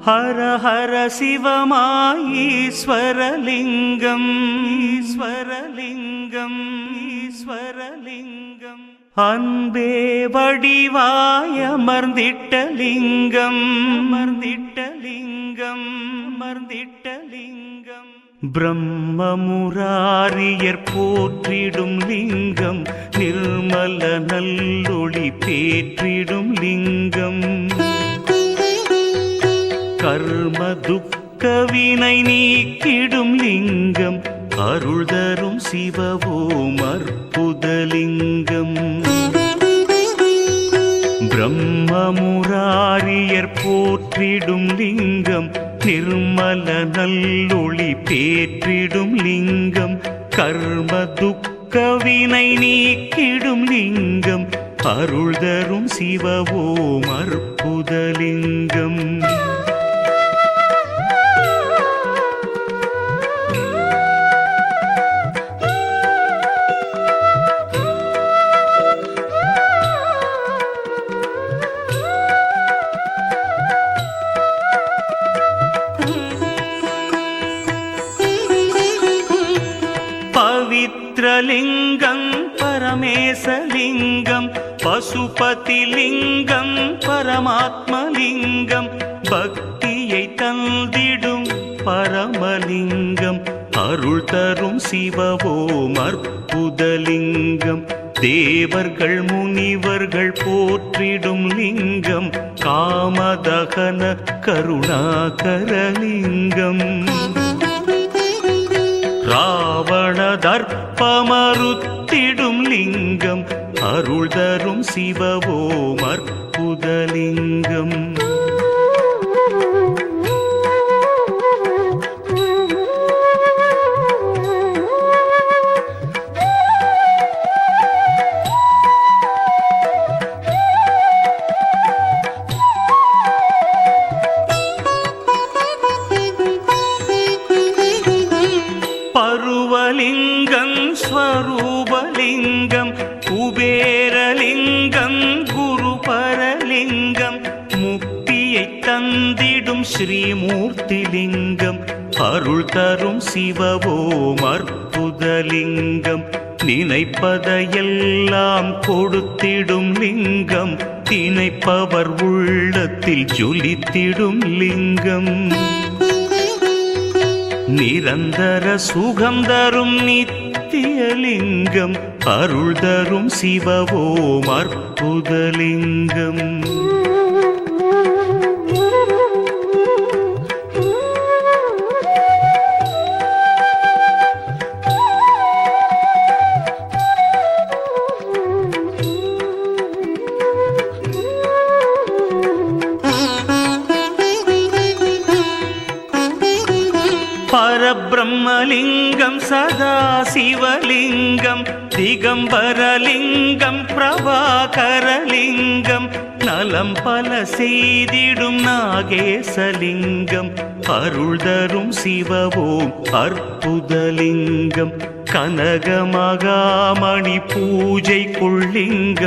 ஹர ஹர சிவமாய் ஈஸ்வரலிங்கம் ஈஸ்வரலிங்கம் ஈஸ்வரலிங்கம் அன்பே வடிவாய் அமர்ந்திட்ட லிங்கம் அமர்ந்திட்ட லிங்கம் பிரம்ம முராரியர் போற்றிடும் லிங்கம் நிர்மல நல்லொளி பேற்றிடும் லிங்கம் கர்ம துக்க வினை நீக்கிடும் லிங்கம் அருள் தரும் சிவவோம் அற்புதலிங்கம் பிரம்ம முராரியர் போற்றிடும் லிங்கம் நிர்மல நல்லொளி பேற்றிடும் லிங்கம் கர்ம துக்க வினை நீக்கிடும் லிங்கம் அருள் தரும் சிவவோம் அற்புதலிங்கம் பவித்ரலிங்கம் பரமேசலிங்கம் பசுபதிலிங்கம் பரமாத்மலிங்கம் பக்தியை தந்திடும் பரமலிங்கம் அருள் தரும் சிவவோம் அற்புதலிங்கம் தேவர்கள் முனிவர்கள் போற்றிடும் லிங்கம் காமதகன கருணாகரலிங்கம் ராவண தர்ப்பமறுத்திடும் லிங்கம் அருள் தரும் சிவவோம் அற்புதலிங்கம் பருவலிங்கம் ஸ்வரூபலிங்கம் குபேரலிங்கம் குருபரலிங்கம் முக்தியை தந்திடும் ஸ்ரீமூர்த்திலிங்கம் அருள் தரும் சிவவோம் அற்புதலிங்கம் நினைப்பதையெல்லாம் கொடுத்திடும் லிங்கம் திணைப்பவர் உள்ளத்தில் ஜொலித்திடும் லிங்கம் நிரந்தர சுகம் தரும் நித்தியலிங்கம் அருள் தரும் சிவவோம் அற்புதலிங்கம் பரபிரம்மலிங்கம் சதாசிவலிங்கம் திகம்பரலிங்கம் பிரபாகரலிங்கம் நலம் பல செய்திடும் நாகேசலிங்கம் அருள் தரும் சிவவோம் அற்புதலிங்கம் கனக மகாமணி பூஜை கொள்ளிங்கம்